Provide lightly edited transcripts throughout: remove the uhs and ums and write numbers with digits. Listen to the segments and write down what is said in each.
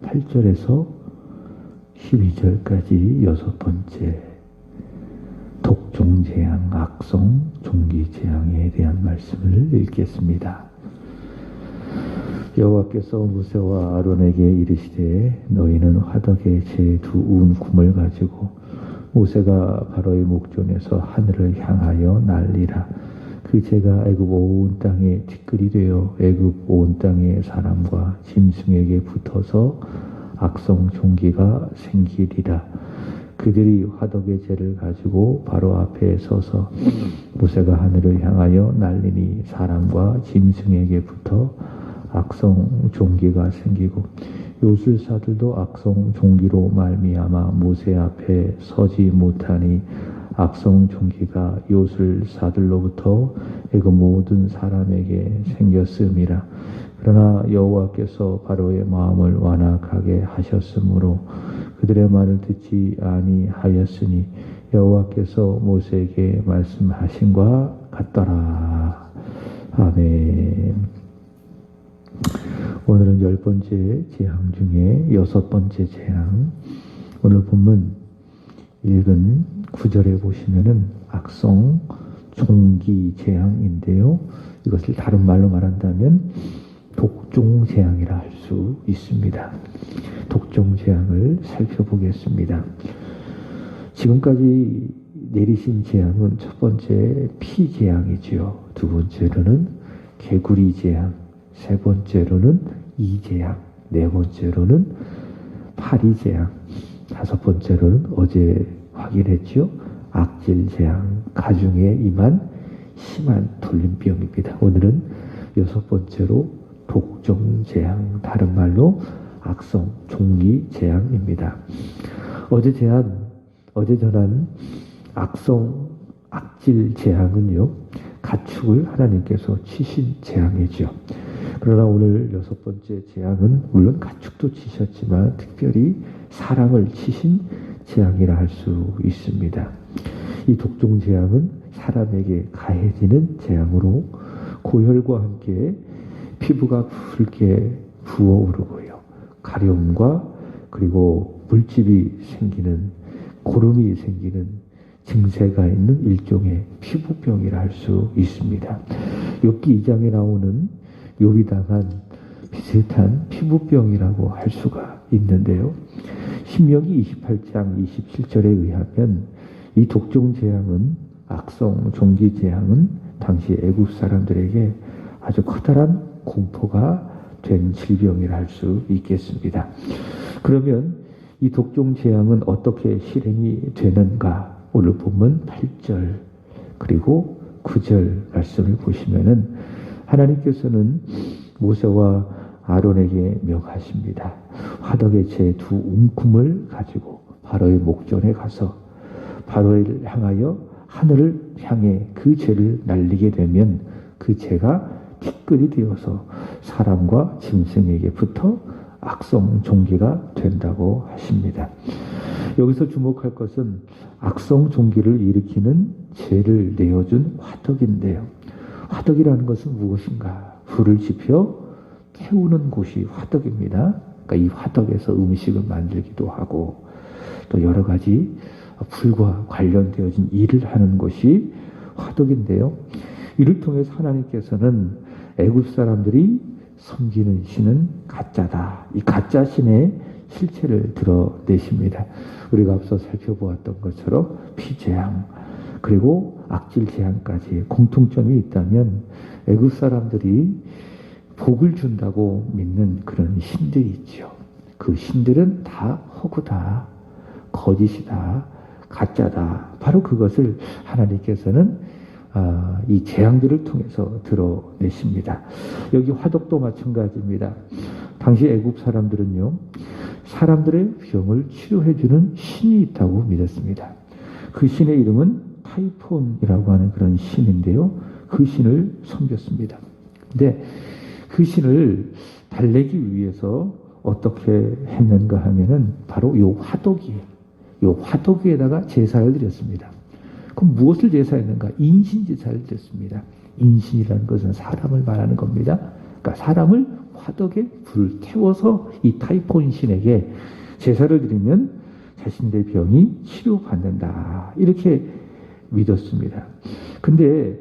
8절에서 12절까지 여섯 번째 독종재앙, 악성 종기재앙에 대한 말씀을 읽겠습니다. 여호와께서 모세와 아론에게 이르시되 너희는 화덕에 제 두 운꿈을 가지고 모세가 바로의 목전에서 하늘을 향하여 날리라. 그 재가 애굽 온 땅에 티끌이 되어 애굽 온 땅의 사람과 짐승에게 붙어서 악성 종기가 생기리라. 그들이 화덕의 재를 가지고 바로 앞에 서서 모세가 하늘을 향하여 날리니 사람과 짐승에게 붙어 악성 종기가 생기고 요술사들도 악성 종기로 말미암아 모세 앞에 서지 못하니 악성 종기가 요술사들로부터 애굽 모든 사람에게 생겼음이라. 그러나 여호와께서 바로의 마음을 완악하게 하셨으므로 그들의 말을 듣지 아니하였으니 여호와께서 모세에게 말씀하신과 같더라. 아멘. 오늘은 10번째 재앙 중에 6번째 재앙. 오늘 본문 읽은 9절에 보시면은 악성 종기 재앙인데요. 이것을 다른 말로 말한다면 독종 재앙이라 할 수 있습니다. 독종 재앙을 살펴보겠습니다. 지금까지 내리신 재앙은 첫 번째 피 재앙이지요. 두 번째로는 개구리 재앙, 세 번째로는 이 재앙, 네 번째로는 파리 재앙, 다섯 번째로는 어제 확인했죠. 악질 재앙, 가중에 임한 심한 돌림병입니다. 오늘은 여섯 번째로 독종 재앙, 다른 말로 악성 종기 재앙입니다. 어제 전한 악성 악질 재앙은요, 가축을 하나님께서 치신 재앙이죠. 그러나 오늘 여섯 번째 재앙은 물론 가축도 치셨지만 특별히 사람을 치신 재앙이라 할 수 있습니다. 이 독종 재앙은 사람에게 가해지는 재앙으로 고열과 함께 피부가 붉게 부어오르고요. 가려움과 그리고 물집이 생기는, 고름이 생기는 증세가 있는 일종의 피부병이라 할 수 있습니다. 욥기 2장에 나오는 욥이 당한 비슷한 피부병이라고 할 수가 있는데요. 신명기 28장 27절에 의하면 이 독종 재앙은, 악성 종기 재앙은 당시 애굽 사람들에게 아주 커다란 공포가 된 질병이라 할 수 있겠습니다. 그러면 이 독종 재앙은 어떻게 실행이 되는가? 오늘 본문 8절 그리고 9절 말씀을 보시면은 하나님께서는 모세와 아론에게 명하십니다. 화덕의 제 두 움큼을 가지고 바로의 목전에 가서 바로를 향하여 하늘을 향해 그 재를 날리게 되면 그 재가 티끌이 되어서 사람과 짐승에게 붙어 악성 종기가 된다고 하십니다. 여기서 주목할 것은 악성 종기를 일으키는 재를 내어준 화덕인데요. 화덕이라는 것은 무엇인가? 불을 지펴 태우는 곳이 화덕입니다. 그러니까 이 화덕에서 음식을 만들기도 하고 또 여러 가지 불과 관련되어진 일을 하는 것이 화덕인데요. 이를 통해서 하나님께서는 애굽 사람들이 섬기는 신은 가짜다. 이 가짜 신의 실체를 드러내십니다. 우리가 앞서 살펴보았던 것처럼 피재앙 그리고 악질 재앙까지 공통점이 있다면 애굽 사람들이 복을 준다고 믿는 그런 신들이 있죠. 그 신들은 다 허구다, 거짓이다, 가짜다. 바로 그것을 하나님께서는 이 재앙들을 통해서 드러내십니다. 여기 화덕도 마찬가지입니다. 당시 애굽 사람들은요, 사람들의 병을 치료해주는 신이 있다고 믿었습니다. 그 신의 이름은 타이폰이라고 하는 그런 신인데요. 그 신을 섬겼습니다. 근데 그 신을 달래기 위해서 어떻게 했는가 하면은 바로 요 화덕이에요. 요 화덕에다가 제사를 드렸습니다. 그럼 무엇을 제사했는가? 인신 제사를 드렸습니다. 인신이라는 것은 사람을 말하는 겁니다. 그러니까 사람을 화덕에 불을 태워서 이 타이폰 신에게 제사를 드리면 자신들의 병이 치료받는다. 이렇게 믿었습니다. 근데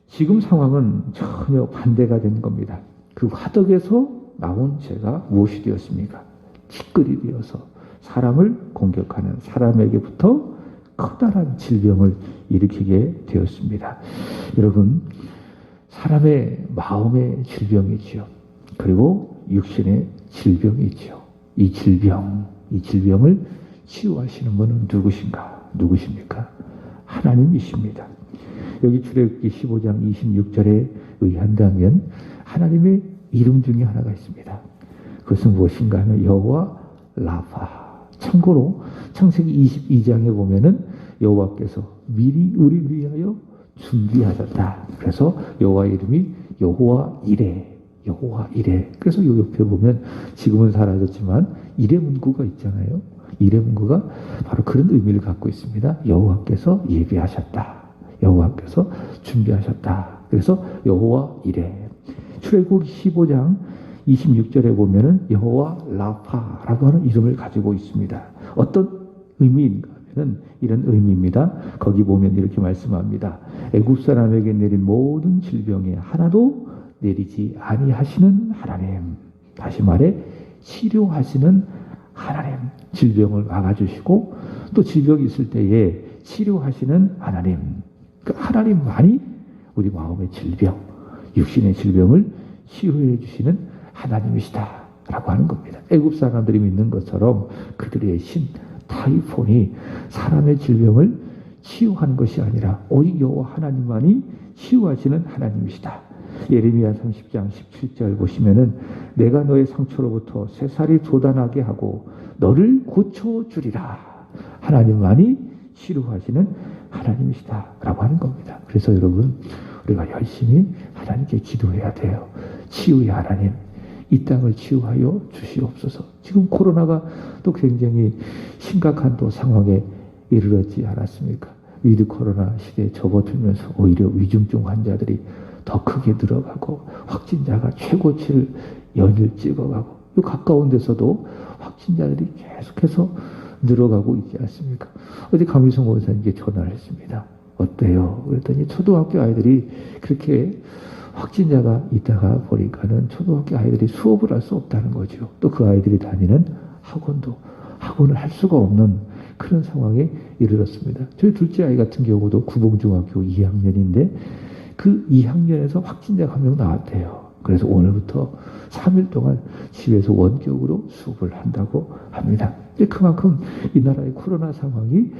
지금 상황은 전혀 반대가 된 겁니다. 그 화덕에서 나온 죄가 무엇이 되었습니까? 티끌이 되어서 사람을 공격하는 사람에게부터 커다란 질병을 일으키게 되었습니다. 여러분, 사람의 마음의 질병이지요. 그리고 육신의 질병이지요. 이 질병을 치유하시는 분은 누구십니까? 하나님이십니다. 여기 출애굽기 15장 26절에 의한다면 하나님의 이름 중에 하나가 있습니다. 그것은 무엇인가 하면 여호와 라파. 참고로 창세기 22장에 보면은 여호와께서 미리 우리를 위하여 준비하셨다. 그래서 여호와의 이름이 여호와 이레. 그래서 요 옆에 보면 지금은 사라졌지만 이레 문구가 있잖아요. 이레 문구가 바로 그런 의미를 갖고 있습니다. 여호와께서 예비하셨다. 여호와께서 준비하셨다. 그래서 여호와 이레. 출애굽기 15장 26절에 보면은 여호와 라파라고 하는 이름을 가지고 있습니다. 어떤 의미인가 하면 이런 의미입니다. 거기 보면 이렇게 말씀합니다. 애굽 사람에게 내린 모든 질병에 하나도 내리지 아니하시는 하나님. 다시 말해 치료하시는 하나님. 질병을 막아주시고 또 질병이 있을 때에 치료하시는 하나님. 그 하나님만이 우리 마음의 질병, 육신의 질병을 치유해 주시는 하나님이시다 라고 하는 겁니다. 애굽 사람들이 믿는 것처럼 그들의 신 타이폰이 사람의 질병을 치유하는 것이 아니라 오직 여호와 하나님만이 치유하시는 하나님이시다. 예레미야 30장 17절 보시면은 내가 너의 상처로부터 새살이 돋아나게 하고 너를 고쳐주리라. 하나님만이 치료하시는 하나님이시다 라고 하는 겁니다. 그래서 여러분, 우리가 열심히 하나님께 기도해야 돼요. 치유의 하나님, 이 땅을 치유하여 주시옵소서. 지금 코로나가 또 굉장히 심각한 또 상황에 이르렀지 않았습니까? 위드 코로나 시대에 접어들면서 오히려 위중증 환자들이 더 크게 늘어가고 확진자가 최고치를 연일 찍어가고 이 가까운 데서도 확진자들이 계속해서 늘어가고 있지 않습니까? 어제 강미성 원사님께 전화를 했습니다. 어때요? 그랬더니 초등학교 아이들이 그렇게 확진자가 있다가 보니까는 초등학교 아이들이 수업을 할 수 없다는 거죠. 또 그 아이들이 다니는 학원을 할 수가 없는 그런 상황에 이르렀습니다. 저희 둘째 아이 같은 경우도 구봉중학교 2학년인데 그 2학년에서 확진자가 한 명 나왔대요. 그래서 오늘부터 3일 동안 집에서 원격으로 수업을 한다고 합니다. 그만큼 이 나라의 코로나 상황이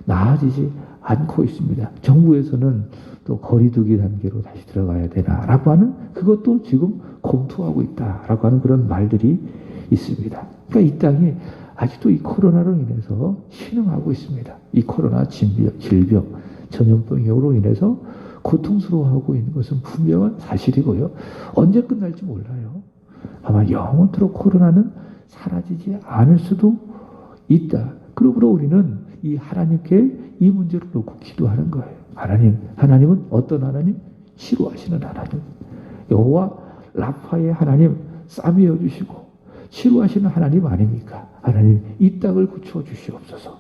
나아지지 않고 있습니다. 정부에서는 또 거리두기 단계로 다시 들어가야 되나라고 하는 그것도 지금 검토하고 있다라고 하는 그런 말들이 있습니다. 그러니까 이 땅에 아직도 이 코로나로 인해서 신음하고 있습니다. 이 코로나 질병, 전염병으로 인해서 고통스러워하고 있는 것은 분명한 사실이고요. 언제 끝날지 몰라요. 아마 영원토록 코로나는 사라지지 않을 수도 있다. 그러므로 우리는 이 하나님께 이 문제를 놓고 기도하는 거예요. 하나님은 어떤 하나님? 치료하시는 하나님. 여호와 라파의 하나님 싸매어 주시고 치료하시는 하나님 아닙니까? 하나님 이 땅을 고쳐 주시옵소서.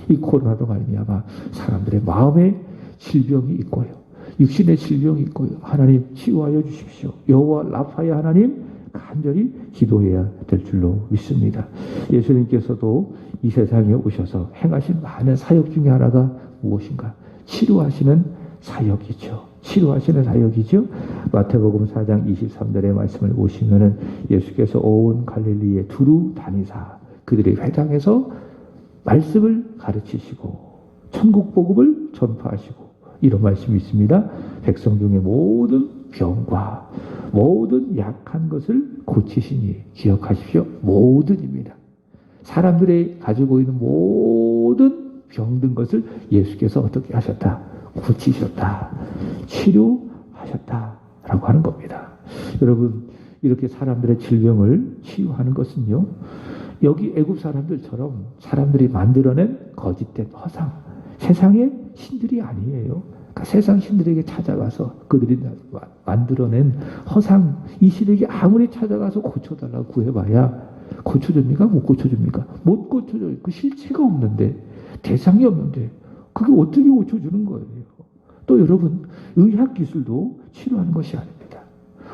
이 코로나로 말미암아 사람들의 마음에 질병이 있고요. 육신의 질병이 있고요. 하나님 치유하여 주십시오. 여호와 라파의 하나님 간절히 기도해야 될 줄로 믿습니다. 예수님께서도 이 세상에 오셔서 행하신 많은 사역 중에 하나가 무엇인가? 치료하시는 사역이죠. 마태복음 4장 23절의 말씀을 보시면은 예수께서 온 갈릴리에 두루 다니사 그들의 회당에서 말씀을 가르치시고 천국 복음을 전파하시고 이런 말씀이 있습니다. 백성 중에 모든 병과 모든 약한 것을 고치시니 기억하십시오. 모든입니다. 사람들이 가지고 있는 모든 병든 것을 예수께서 어떻게 하셨다? 고치셨다. 치료하셨다라고 하는 겁니다. 여러분, 이렇게 사람들의 질병을 치유하는 것은요, 여기 애굽 사람들처럼 사람들이 만들어낸 거짓된 허상, 세상의 신들이 아니에요. 그러니까 세상 신들에게 찾아가서 그들이 만들어낸 허상 이 신에게 아무리 찾아가서 고쳐달라고 구해봐야 고쳐줍니까? 못 고쳐줍니까? 못 고쳐줘요. 그 실체가 없는데, 대상이 없는데 그게 어떻게 고쳐주는 거예요? 또 여러분, 의학 기술도 치료하는 것이 아닙니다.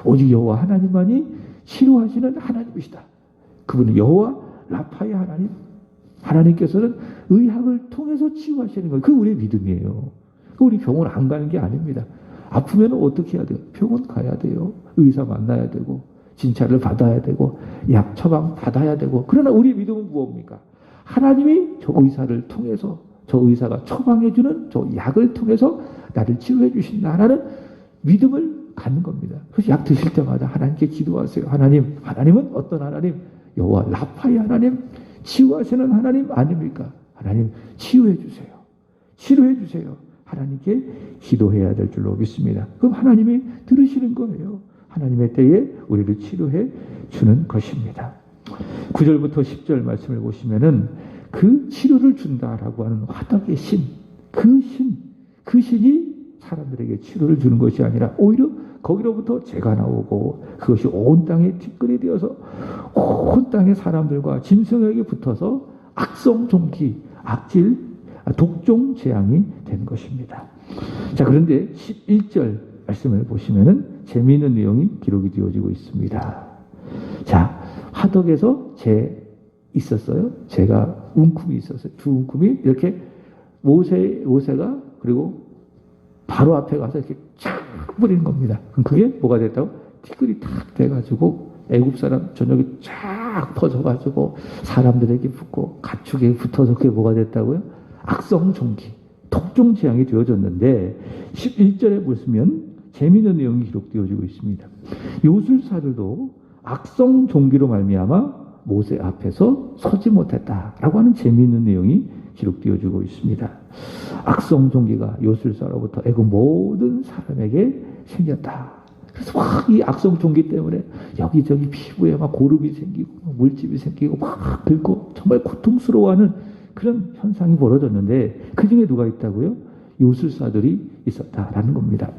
오직 여호와 하나님만이 치료하시는 하나님이시다. 그분은 여호와 라파의 하나님, 하나님께서는 의학을 통해서 치유하시는 거예요. 그게 우리의 믿음이에요. 우리 병원 안 가는 게 아닙니다. 아프면 어떻게 해야 돼요? 병원 가야 돼요. 의사 만나야 되고 진찰을 받아야 되고 약 처방 받아야 되고. 그러나 우리 믿음은 무엇입니까? 하나님이 저 의사를 통해서, 저 의사가 처방해주는 저 약을 통해서 나를 치료해 주신다라는 믿음을 갖는 겁니다. 그래서 약 드실 때마다 하나님께 기도하세요. 하나님, 하나님은 어떤 하나님? 여호와 라파의 하나님, 치유하시는 하나님 아닙니까? 하나님 치유해 주세요. 치료해 주세요. 하나님께 기도해야 될 줄로 믿습니다. 그럼 하나님이 들으시는 거예요. 하나님의 때에 우리를 치료해 주는 것입니다. 9절부터 10절 말씀을 보시면은 그 치료를 준다라고 하는 화덕의 신, 그 신이 사람들에게 치료를 주는 것이 아니라 오히려 거기로부터 재가 나오고 그것이 온 땅에 티끌이 되어서 온 땅의 사람들과 짐승에게 붙어서 악성 종기, 악질, 독종 재앙이 된 것입니다. 자, 그런데 11절 말씀을 보시면은 재미있는 내용이 기록이 되어지고 있습니다. 자, 화덕에서 재 있었어요. 재가 움큼이 있었어요. 두 움큼이 이렇게 모세가 그리고 바로 앞에 가서 이렇게 쫙 뿌리는 겁니다. 그럼 그게 뭐가 됐다고? 티끌이 탁 돼가지고 애굽 사람 저녁에 쫙 퍼져가지고 사람들에게 붙고 가축에 붙어서 그게 뭐가 됐다고요? 악성 종기, 독종 재앙이 되어졌는데 11절에 보시면 재미있는 내용이 기록되어지고 있습니다. 요술사들도 악성 종기로 말미암아 모세 앞에서 서지 못했다라고 하는 재미있는 내용이 기록되어지고 있습니다. 악성 종기가 요술사로부터 애굽 모든 사람에게 생겼다. 그래서 막 이 악성 종기 때문에 여기저기 피부에 막 고름이 생기고 물집이 생기고 막 긁고 정말 고통스러워하는 그런 현상이 벌어졌는데 그 중에 누가 있다고요? 요술사들이 있었다라는 겁니다.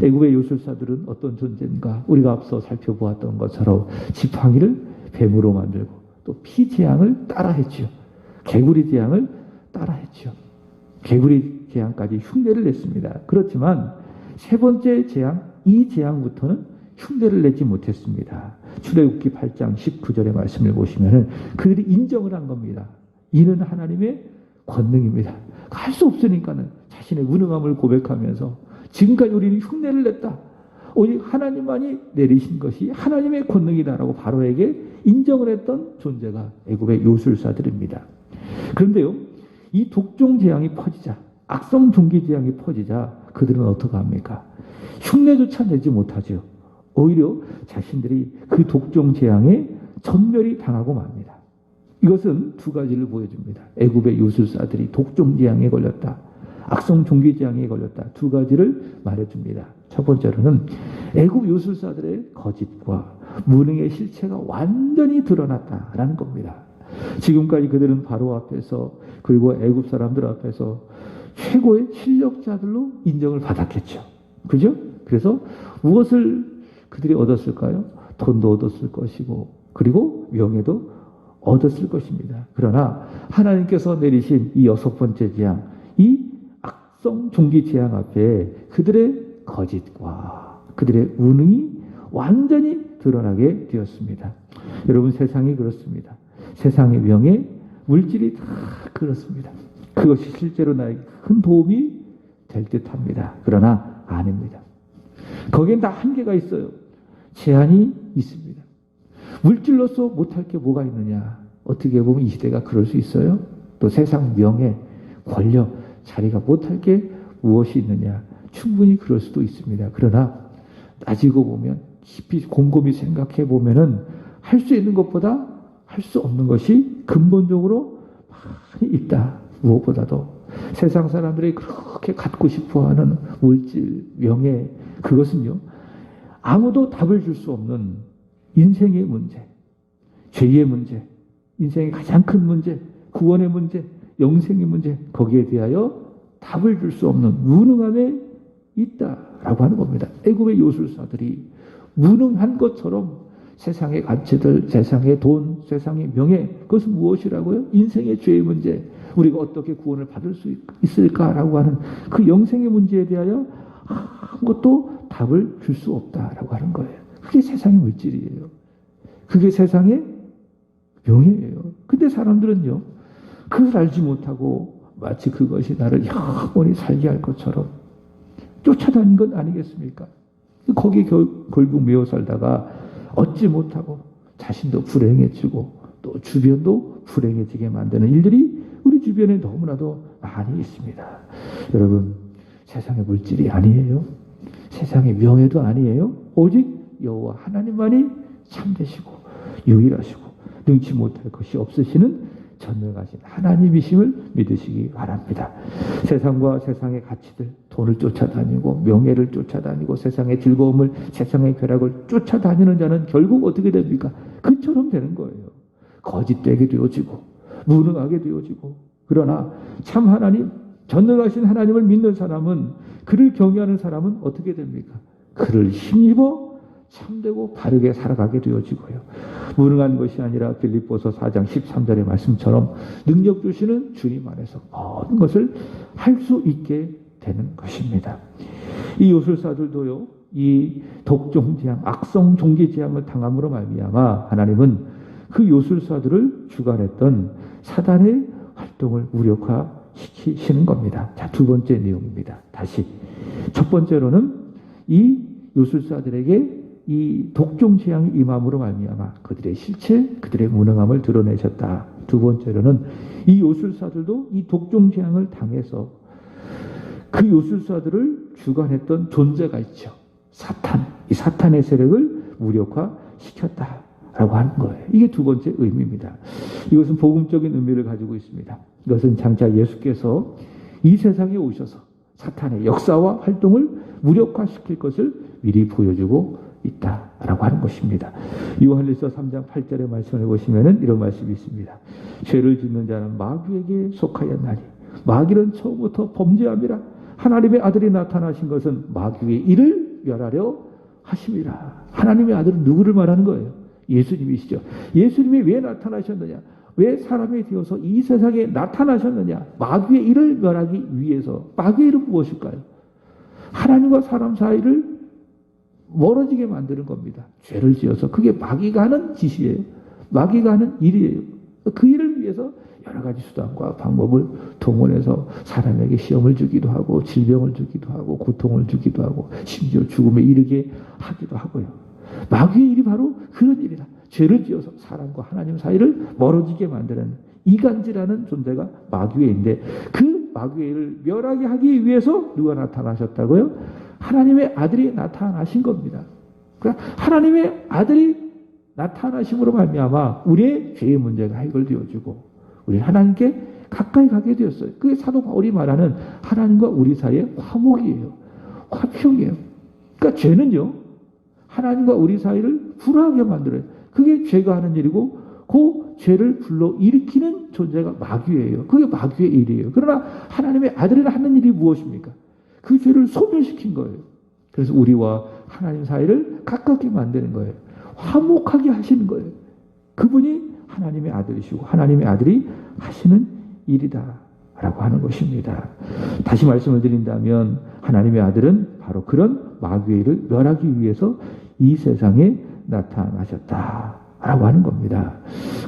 애굽의 요술사들은 어떤 존재인가? 우리가 앞서 살펴보았던 것처럼 지팡이를 뱀으로 만들고 또 피 재앙을 따라했죠. 개구리 재앙을 따라했죠. 개구리 재앙까지 흉내를 냈습니다. 그렇지만 세 번째 재앙, 이 재앙부터는 흉내를 내지 못했습니다. 출애굽기 8장 19절의 말씀을 보시면 그들이 인정을 한 겁니다. 이는 하나님의 권능입니다. 할 수 없으니까는 자신의 무능함을 고백하면서 지금까지 우리는 흉내를 냈다. 오직 하나님만이 내리신 것이 하나님의 권능이다라고 바로에게 인정을 했던 존재가 애굽의 요술사들입니다. 그런데요, 이 독종 재앙이 퍼지자, 악성 종기 재앙이 퍼지자 그들은 어떻게 합니까? 흉내조차 내지 못하죠. 오히려 자신들이 그 독종 재앙에 전멸이 당하고 맙니다. 이것은 두 가지를 보여줍니다. 애굽의 요술사들이 독종 재앙에 걸렸다. 악성 종기 재앙에 걸렸다. 두 가지를 말해줍니다. 첫 번째로는 애굽 요술사들의 거짓과 무능의 실체가 완전히 드러났다라는 겁니다. 지금까지 그들은 바로 앞에서 그리고 애굽 사람들 앞에서 최고의 실력자들로 인정을 받았겠죠. 그죠? 그래서 무엇을 그들이 얻었을까요? 돈도 얻었을 것이고 그리고 명예도 얻었을 것입니다. 그러나 하나님께서 내리신 이 여섯 번째 재앙, 이 악성 종기 재앙 앞에 그들의 거짓과 그들의 무능이 완전히 드러나게 되었습니다. 여러분, 세상이 그렇습니다. 세상의 명예, 물질이 다 그렇습니다. 그것이 실제로 나에게 큰 도움이 될 듯합니다. 그러나 아닙니다. 거기엔 다 한계가 있어요. 제한이 있습니다. 물질로서 못할 게 뭐가 있느냐? 어떻게 보면 이 시대가 그럴 수 있어요. 또 세상 명예, 권력, 자리가 못할 게 무엇이 있느냐? 충분히 그럴 수도 있습니다. 그러나 따지고 보면 깊이 곰곰이 생각해 보면은 할 수 있는 것보다 할 수 없는 것이 근본적으로 많이 있다. 무엇보다도 세상 사람들이 그렇게 갖고 싶어하는 물질, 명예, 그것은요 아무도 답을 줄 수 없는 인생의 문제, 죄의 문제, 인생의 가장 큰 문제, 구원의 문제, 영생의 문제, 거기에 대하여 답을 줄 수 없는 무능함의 있다라고 하는 겁니다. 애굽의 요술사들이 무능한 것처럼 세상의 가치들, 세상의 돈, 세상의 명예, 그것은 무엇이라고요? 인생의 죄의 문제, 우리가 어떻게 구원을 받을 수 있을까라고 하는 그 영생의 문제에 대하여 아무것도 답을 줄 수 없다라고 하는 거예요. 그게 세상의 물질이에요. 그게 세상의 명예예요. 근데 사람들은요, 그걸 알지 못하고 마치 그것이 나를 영원히 살게 할 것처럼 쫓아다닌 건 아니겠습니까? 거기에 결국 매어 살다가 얻지 못하고 자신도 불행해지고 또 주변도 불행해지게 만드는 일들이 우리 주변에 너무나도 많이 있습니다. 여러분, 세상의 물질이 아니에요. 세상의 명예도 아니에요. 오직 여호와 하나님만이 참되시고 유일하시고 능치 못할 것이 없으시는 전능하신 하나님이심을 믿으시기 바랍니다. 세상과 세상의 가치들, 돈을 쫓아다니고 명예를 쫓아다니고 세상의 즐거움을, 세상의 쾌락을 쫓아다니는 자는 결국 어떻게 됩니까? 그처럼 되는 거예요. 거짓되게 되어지고 무능하게 되어지고. 그러나 참 하나님, 전능하신 하나님을 믿는 사람은, 그를 경외하는 사람은 어떻게 됩니까? 그를 힘입어 참되고 바르게 살아가게 되어지고요. 무능한 것이 아니라 빌립보서 4장 13절의 말씀처럼 능력 주시는 주님 안에서 모든 것을 할 수 있게 되는 것입니다. 이 요술사들도요, 이 독종재앙, 악성 종기재앙을 당함으로 말미암아 하나님은 그 요술사들을 주관했던 사단의 활동을 무력화시키시는 겁니다. 자, 두 번째 내용입니다. 다시 첫 번째로는 이 요술사들에게 이 독종 재앙이 임함으로 말미암아 그들의 실체, 그들의 무능함을 드러내셨다. 두 번째로는 이 요술사들도 이 독종 재앙을 당해서 그 요술사들을 주관했던 존재가 있죠. 사탄. 이 사탄의 세력을 무력화시켰다라고 하는 거예요. 이게 두 번째 의미입니다. 이것은 복음적인 의미를 가지고 있습니다. 이것은 장차 예수께서 이 세상에 오셔서 사탄의 역사와 활동을 무력화시킬 것을 미리 보여주고 있다라고 하는 것입니다. 요한일서 3장 8절의 말씀을 보시면 이런 말씀이 있습니다. 죄를 짓는 자는 마귀에게 속하였나니 마귀는 처음부터 범죄함이라. 하나님의 아들이 나타나신 것은 마귀의 일을 멸하려 하심이라. 하나님의 아들은 누구를 말하는 거예요? 예수님이시죠. 예수님이 왜 나타나셨느냐? 왜 사람이 되어서 이 세상에 나타나셨느냐? 마귀의 일을 멸하기 위해서. 마귀의 일은 무엇일까요? 하나님과 사람 사이를 멀어지게 만드는 겁니다. 죄를 지어서. 그게 마귀가 하는 짓이에요. 마귀가 하는 일이에요. 그 일을 위해서 여러 가지 수단과 방법을 동원해서 사람에게 시험을 주기도 하고 질병을 주기도 하고 고통을 주기도 하고 심지어 죽음에 이르게 하기도 하고요. 마귀의 일이 바로 그런 일이다. 죄를 지어서 사람과 하나님 사이를 멀어지게 만드는 이간질하는 존재가 마귀의 일인데, 그 마귀의 일을 멸하게 하기 위해서 누가 나타나셨다고요? 하나님의 아들이 나타나신 겁니다. 그러니까 하나님의 아들이 나타나심으로 말미암아 우리의 죄의 문제가 해결되어지고 우리 하나님께 가까이 가게 되었어요. 그게 사도 바울이 말하는 하나님과 우리 사이의 화목이에요. 화평이에요. 그러니까 죄는요, 하나님과 우리 사이를 불화하게 만들어요. 그게 죄가 하는 일이고 그 죄를 불러일으키는 존재가 마귀예요. 그게 마귀의 일이에요. 그러나 하나님의 아들이 하는 일이 무엇입니까? 그 죄를 소멸시킨 거예요. 그래서 우리와 하나님 사이를 가깝게 만드는 거예요. 화목하게 하시는 거예요. 그분이 하나님의 아들이시고 하나님의 아들이 하시는 일이다 라고 하는 것입니다. 다시 말씀을 드린다면 하나님의 아들은 바로 그런 마귀의 일을 멸하기 위해서 이 세상에 나타나셨다라고 하는 겁니다.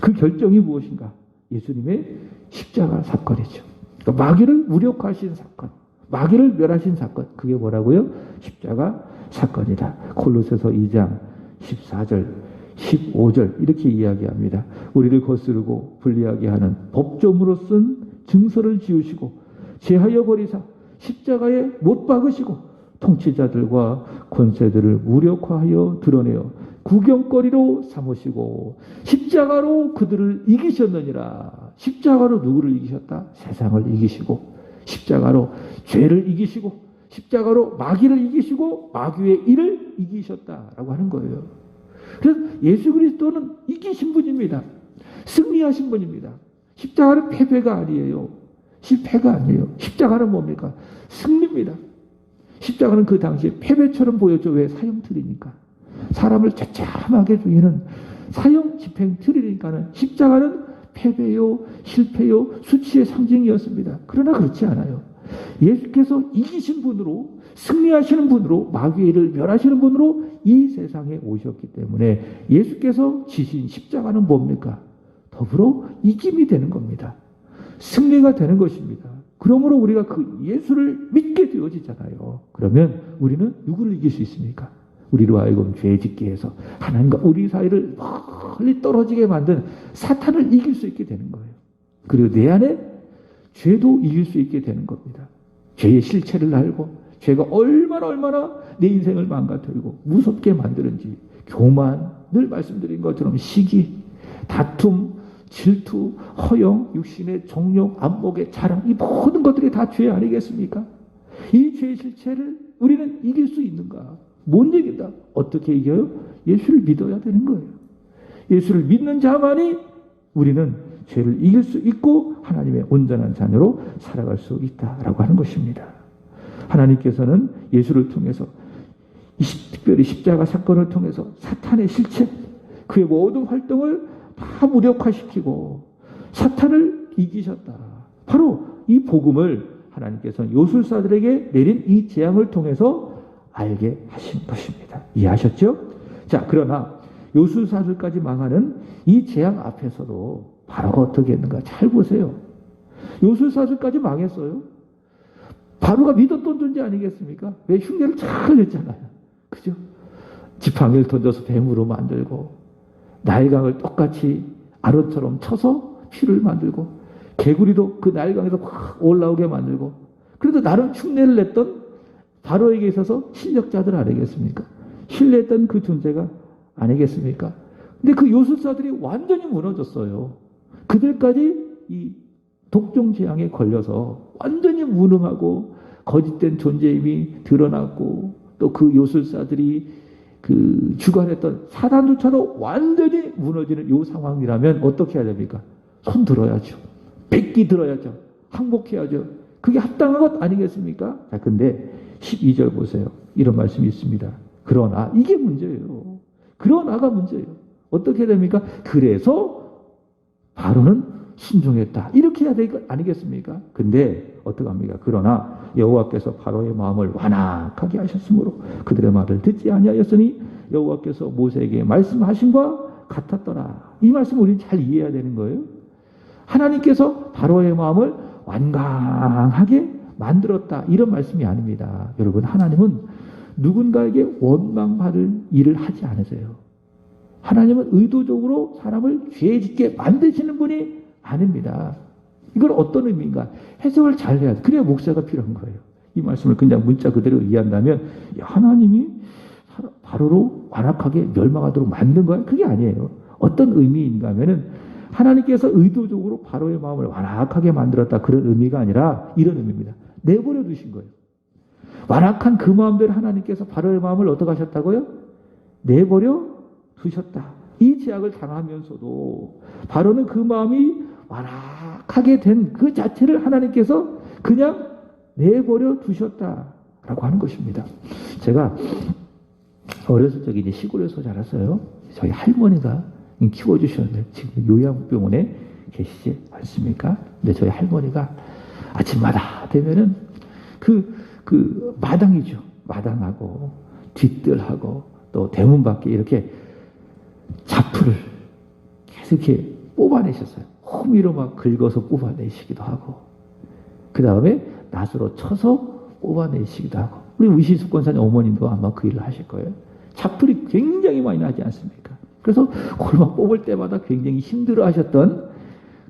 그 결정이 무엇인가? 예수님의 십자가 사건이죠. 그러니까 마귀를 무력화하신 사건, 마귀를 멸하신 사건, 그게 뭐라고요? 십자가 사건이다. 골로새서 2장 14절 15절 이렇게 이야기합니다. 우리를 거스르고 불리하게 하는 법조문으로 쓴 증서를 지우시고 제하여 버리사 십자가에 못 박으시고 통치자들과 권세들을 무력화하여 드러내어 구경거리로 삼으시고 십자가로 그들을 이기셨느니라. 십자가로 누구를 이기셨다? 세상을 이기시고 십자가로 죄를 이기시고 십자가로 마귀를 이기시고 마귀의 일을 이기셨다라고 하는 거예요. 그래서 예수 그리스도는 이기신 분입니다. 승리하신 분입니다. 십자가는 패배가 아니에요. 실패가 아니에요. 십자가는 뭡니까? 승리입니다. 십자가는 그 당시에 패배처럼 보였죠. 왜? 사형틀이니까. 사람을 처참하게 죽이는 사형 집행틀이니까는 십자가는 패배요, 실패요, 수치의 상징이었습니다. 그러나 그렇지 않아요. 예수께서 이기신 분으로, 승리하시는 분으로, 마귀를 멸하시는 분으로 이 세상에 오셨기 때문에 예수께서 지신 십자가는 뭡니까? 더불어 이김이 되는 겁니다. 승리가 되는 것입니다. 그러므로 우리가 그 예수를 믿게 되어지잖아요. 그러면 우리는 누구를 이길 수 있습니까? 우리로 하여금 죄 짓게 해서 하나님과 우리 사이를 멀리 떨어지게 만든 사탄을 이길 수 있게 되는 거예요. 그리고 내 안에 죄도 이길 수 있게 되는 겁니다. 죄의 실체를 알고 죄가 얼마나 내 인생을 망가뜨리고 무섭게 만드는지, 교만, 늘 말씀드린 것처럼 시기, 다툼, 질투, 허영, 육신의 정욕, 안목의 자랑, 이 모든 것들이 다 죄 아니겠습니까? 이 죄의 실체를 우리는 이길 수 있는가? 못 이긴다. 어떻게 이겨요? 예수를 믿어야 되는 거예요. 예수를 믿는 자만이 우리는 죄를 이길 수 있고 하나님의 온전한 자녀로 살아갈 수 있다라고 하는 것입니다. 하나님께서는 예수를 통해서 특별히 십자가 사건을 통해서 사탄의 실체, 그의 모든 활동을 다 무력화시키고 사탄을 이기셨다. 바로 이 복음을 하나님께서는 요술사들에게 내린 이 재앙을 통해서 알게 하신 것입니다. 이해하셨죠? 자, 그러나 요술사들까지 망하는 이 재앙 앞에서도 바로가 어떻게 했는가? 잘 보세요. 요술사들까지 망했어요. 바로가 믿었던 존재 아니겠습니까? 왜? 흉내를 잘 냈잖아요. 그죠? 지팡이를 던져서 뱀으로 만들고 나일강을 똑같이 아론처럼 쳐서 피를 만들고 개구리도 그 나일강에서 확 올라오게 만들고, 그래도 나름 흉내를 냈던 바로에게 있어서 실력자들 아니겠습니까? 신뢰했던 그 존재가 아니겠습니까? 근데 그 요술사들이 완전히 무너졌어요. 그들까지 이 독종 재앙에 걸려서 완전히 무능하고 거짓된 존재임이 드러났고, 또 그 요술사들이 그 주관했던 사단조차도 완전히 무너지는 이 상황이라면 어떻게 해야 됩니까? 손 들어야죠. 백기 들어야죠. 항복해야죠. 그게 합당한 것 아니겠습니까? 자, 근데 12절 보세요. 이런 말씀이 있습니다. 그러나 이게 문제예요. 그러나가 문제예요. 어떻게 됩니까? 그래서 바로는 순종했다. 이렇게 해야 될 것 아니겠습니까? 근데 어떡합니까? 그러나 여호와께서 바로의 마음을 완악하게 하셨으므로 그들의 말을 듣지 아니하였으니 여호와께서 모세에게 말씀하신과 같았더라. 이 말씀을 우리는 잘 이해해야 되는 거예요. 하나님께서 바로의 마음을 완강하게 만들었다. 이런 말씀이 아닙니다. 여러분, 하나님은 누군가에게 원망받을 일을 하지 않으세요. 하나님은 의도적으로 사람을 죄 짓게 만드시는 분이 아닙니다. 이걸 어떤 의미인가? 해석을 잘 해야 돼. 그래야 목사가 필요한 거예요. 이 말씀을 그냥 문자 그대로 이해한다면 하나님이 바로로 완악하게 멸망하도록 만든 거야? 그게 아니에요. 어떤 의미인가 하면은 하나님께서 의도적으로 바로의 마음을 완악하게 만들었다. 그런 의미가 아니라 이런 의미입니다. 내버려 두신 거예요. 완악한 그 마음대로 하나님께서 바로의 마음을 어떻게 하셨다고요? 내버려 두셨다. 이 제약을 당하면서도 바로는 그 마음이 완악하게 된 그 자체를 하나님께서 그냥 내버려 두셨다라고 하는 것입니다. 제가 어렸을 적에 이제 시골에서 자랐어요. 저희 할머니가 키워주셨는데 지금 요양병원에 계시지 않습니까? 근데 저희 할머니가 아침마다 되면은 그 마당이죠. 마당하고 뒷뜰하고 또 대문 밖에 이렇게 자풀을 계속 이렇게 뽑아내셨어요. 호미로 막 긁어서 뽑아내시기도 하고, 그 다음에 낫으로 쳐서 뽑아내시기도 하고, 우리 의시숙 권사님 어머님도 아마 그 일을 하실 거예요. 자풀이 굉장히 많이 나지 않습니까? 그래서 그걸 막 뽑을 때마다 굉장히 힘들어 하셨던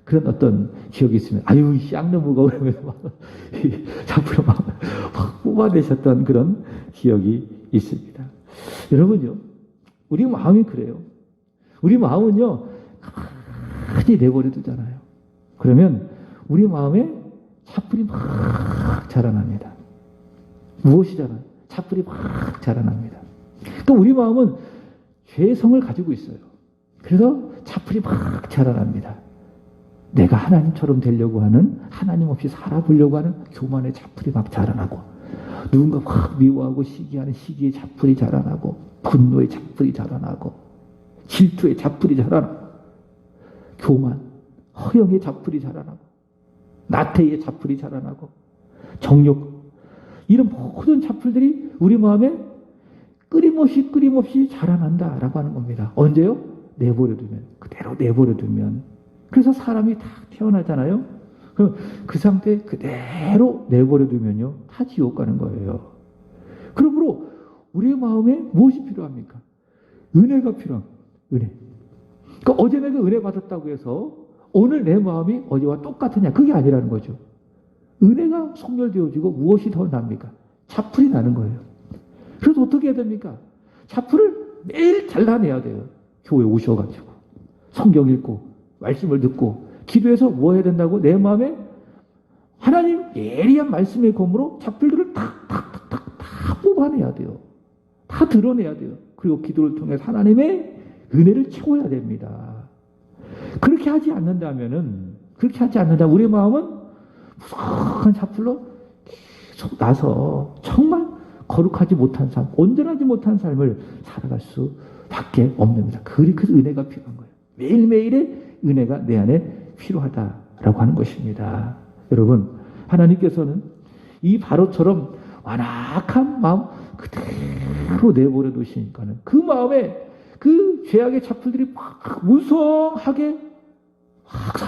그런 어떤 기억이 있으면, 아유, 쌍놈무가 그러면서 막 자풀을 막 뽑아내셨던 그런 기억이 있습니다. 여러분요, 우리 마음이 그래요. 우리 마음은요, 가만히 내버려 두잖아요. 그러면 우리 마음에 자풀이 막 자라납니다. 무엇이 자라나요? 자풀이 막 자라납니다. 또 우리 마음은 죄성을 가지고 있어요. 그래서 자풀이 막 자라납니다. 내가 하나님처럼 되려고 하는, 하나님 없이 살아보려고 하는 교만의 자풀이 막 자라나고, 누군가 확 미워하고 시기하는 시기에 잡풀이 자라나고, 분노에 잡풀이 자라나고, 질투에 잡풀이 자라나고, 교만, 허영에 잡풀이 자라나고, 나태에 잡풀이 자라나고, 정욕, 이런 모든 잡풀들이 우리 마음에 끊임없이 자라난다라고 하는 겁니다. 언제요? 내버려두면, 그대로 내버려두면. 그래서 사람이 다 태어나잖아요. 그럼 그 상태 그대로 내버려두면요, 다 지옥 가는 거예요. 그러므로 우리의 마음에 무엇이 필요합니까? 은혜가 필요합니다. 은혜. 그러니까 어제 내가 은혜 받았다고 해서 오늘 내 마음이 어제와 똑같으냐, 그게 아니라는 거죠. 은혜가 속렬되어지고 무엇이 더 납니까? 잡풀이 나는 거예요. 그래서 어떻게 해야 됩니까? 잡풀을 매일 잘라내야 돼요. 교회 오셔가지고 성경 읽고 말씀을 듣고 기도해서 뭐 해야 된다고? 내 마음에 하나님 예리한 말씀의 검으로 잡풀들을 탁탁탁탁 다 뽑아내야 돼요. 다 드러내야 돼요. 그리고 기도를 통해서 하나님의 은혜를 채워야 됩니다. 그렇게 하지 않는다면 우리 마음은 무성한 잡풀로 계속 나서 정말 거룩하지 못한 삶, 온전하지 못한 삶을 살아갈 수밖에 없습니다. 그래서 은혜가 필요한 거예요. 매일매일의 은혜가 내 안에 필요하다라고 하는 것입니다. 여러분, 하나님께서는 이 바로처럼 완악한 마음 그대로 내버려 두시니까는 그 마음에 그 죄악의 잡풀들이 막 무성하게 막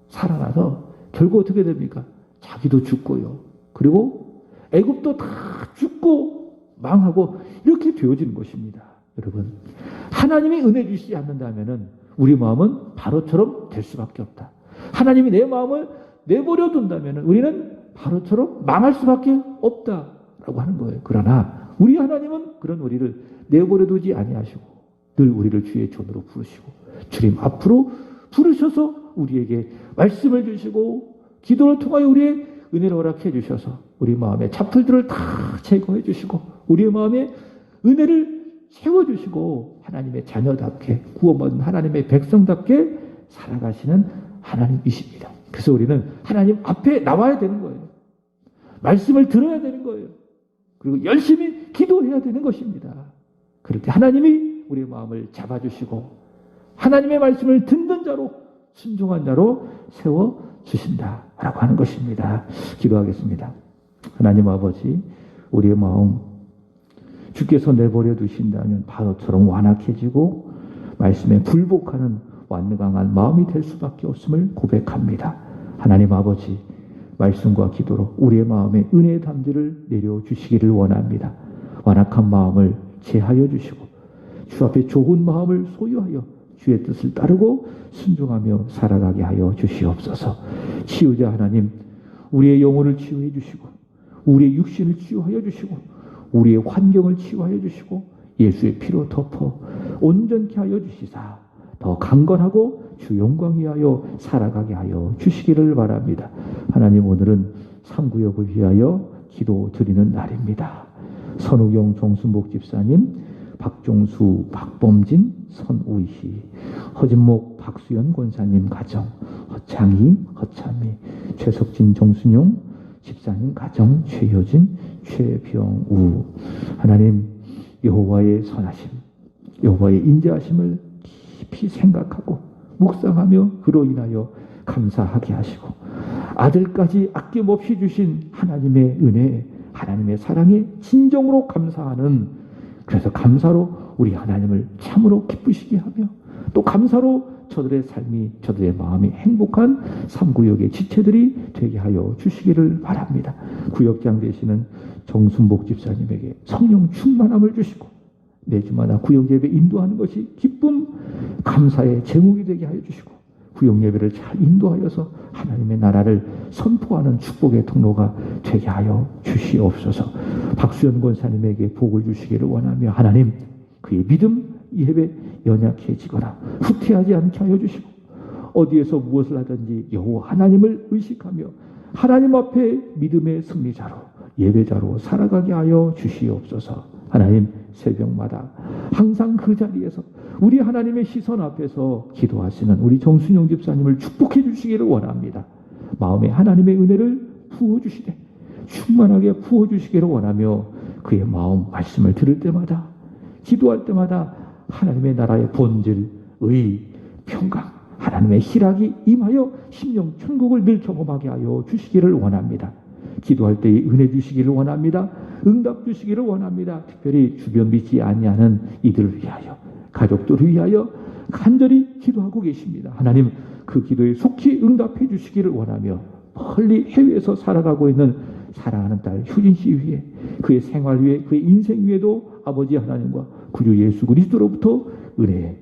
살아나서 결국 어떻게 됩니까? 자기도 죽고요. 그리고 애굽도 다 죽고 망하고 이렇게 되어지는 것입니다. 여러분, 하나님이 은혜 주시지 않는다면은 우리 마음은 바로처럼 될 수밖에 없다. 하나님이 내 마음을 내버려 둔다면은 우리는 바로처럼 망할 수밖에 없다라고 하는 거예요. 그러나 우리 하나님은 그런 우리를 내버려 두지 아니하시고 늘 우리를 주의 존으로 부르시고 주님 앞으로 부르셔서 우리에게 말씀을 주시고 기도를 통하여 우리의 은혜를 허락해 주셔서 우리 마음의 잡풀들을 다 제거해 주시고 우리의 마음에 은혜를 채워주시고 하나님의 자녀답게 구원받은 하나님의 백성답게 살아가시는 하나님이십니다. 그래서 우리는 하나님 앞에 나와야 되는 거예요. 말씀을 들어야 되는 거예요. 그리고 열심히 기도해야 되는 것입니다. 그럴 때 하나님이 우리의 마음을 잡아주시고 하나님의 말씀을 듣는 자로 순종한 자로 세워주신다라고 하는 것입니다. 기도하겠습니다. 하나님 아버지, 우리의 마음 주께서 내버려 두신다면 바로처럼 완악해지고 말씀에 불복하는 완강한 마음이 될 수밖에 없음을 고백합니다. 하나님 아버지, 말씀과 기도로 우리의 마음에 은혜의 담대를 내려주시기를 원합니다. 완악한 마음을 제하여 주시고 주 앞에 좋은 마음을 소유하여 주의 뜻을 따르고 순종하며 살아가게 하여 주시옵소서. 치유자 하나님, 우리의 영혼을 치유해 주시고 우리의 육신을 치유하여 주시고 우리의 환경을 치유하여 주시고 예수의 피로 덮어 온전케 하여 주시사 더 강건하고 주 영광 위하여 살아가게 하여 주시기를 바랍니다. 하나님, 오늘은 3구역을 위하여 기도 드리는 날입니다. 선우경 정순복 집사님, 박종수, 박범진, 선우희, 허진목, 박수연 권사님 가정, 허창희, 허참희, 최석진, 정순용 집사님 가정, 최효진, 최병우. 하나님, 여호와의 선하심, 여호와의 인자하심을 깊이 생각하고 묵상하며 그로 인하여 감사하게 하시고 아들까지 아낌없이 주신 하나님의 은혜, 하나님의 사랑에 진정으로 감사하는, 그래서 감사로 우리 하나님을 참으로 기쁘시게 하며 또 감사로 저들의 삶이, 저들의 마음이 행복한 3구역의 지체들이 되게 하여 주시기를 바랍니다. 구역장 되시는 정순복 집사님에게 성령 충만함을 주시고 매주마다 구역예배 인도하는 것이 기쁨, 감사의 제목이 되게 하여 주시고 구역예배를 잘 인도하여서 하나님의 나라를 선포하는 축복의 통로가 되게 하여 주시옵소서. 박수연 권사님에게 복을 주시기를 원하며 하나님, 그의 믿음, 예배 연약해지거나 후퇴하지 않게 하여 주시고 어디에서 무엇을 하든지 여호와 하나님을 의식하며 하나님 앞에 믿음의 승리자로 예배자로 살아가게 하여 주시옵소서. 하나님, 새벽마다 항상 그 자리에서 우리 하나님의 시선 앞에서 기도하시는 우리 정순영 집사님을 축복해 주시기를 원합니다. 마음에 하나님의 은혜를 부어주시되 충만하게 부어주시기를 원하며 그의 마음 말씀을 들을 때마다 기도할 때마다 하나님의 나라의 본질, 의, 평강, 하나님의 희락이 임하여 심령 천국을 늘 경험하게 하여 주시기를 원합니다. 기도할 때에 은혜 주시기를 원합니다. 응답 주시기를 원합니다. 특별히 주변 믿지 아니하는 이들을 위하여, 가족들을 위하여 간절히 기도하고 계십니다. 하나님 그 기도에 속히 응답해 주시기를 원하며 멀리 해외에서 살아가고 있는 사랑하는 딸 효진 씨 위에, 그의 생활 위에, 그의 인생 위에도 아버지 하나님과 구주 예수 그리스도로부터 은혜,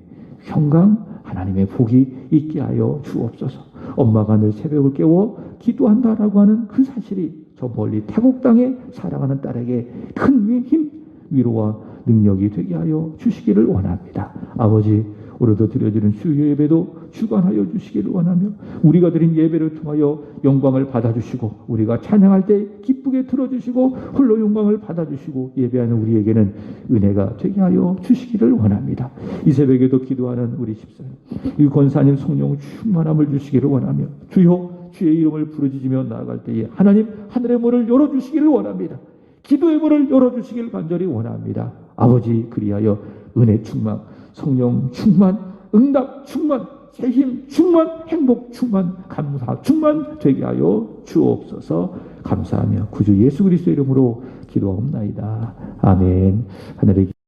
평강, 하나님의 복이 있게 하여 주옵소서. 엄마가 늘 새벽을 깨워 기도한다라고 하는 그 사실이 저 멀리 태국 땅에 사랑하는 딸에게 큰 힘, 위로와 능력이 되게 하여 주시기를 원합니다. 아버지, 오늘도 드려지는 수요 예배도 주관하여 주시기를 원하며 우리가 드린 예배를 통하여 영광을 받아주시고 우리가 찬양할 때 기쁘게 들어주시고 홀로 영광을 받아주시고 예배하는 우리에게는 은혜가 되게 하여 주시기를 원합니다. 이 새벽에도 기도하는 우리 집사님, 이 권사님 성령 충만함을 주시기를 원하며 주여 주의 이름을 부르짖으며 나아갈 때에 하나님 하늘의 문을 열어주시기를 원합니다. 기도의 문을 열어주시기를 간절히 원합니다. 아버지, 그리하여 은혜 충만, 성령 충만, 응답 충만, 새힘 충만, 행복 충만, 감사 충만 되게 하여 주옵소서. 감사하며 구주 예수 그리스도의 이름으로 기도하옵나이다. 아멘. 하늘의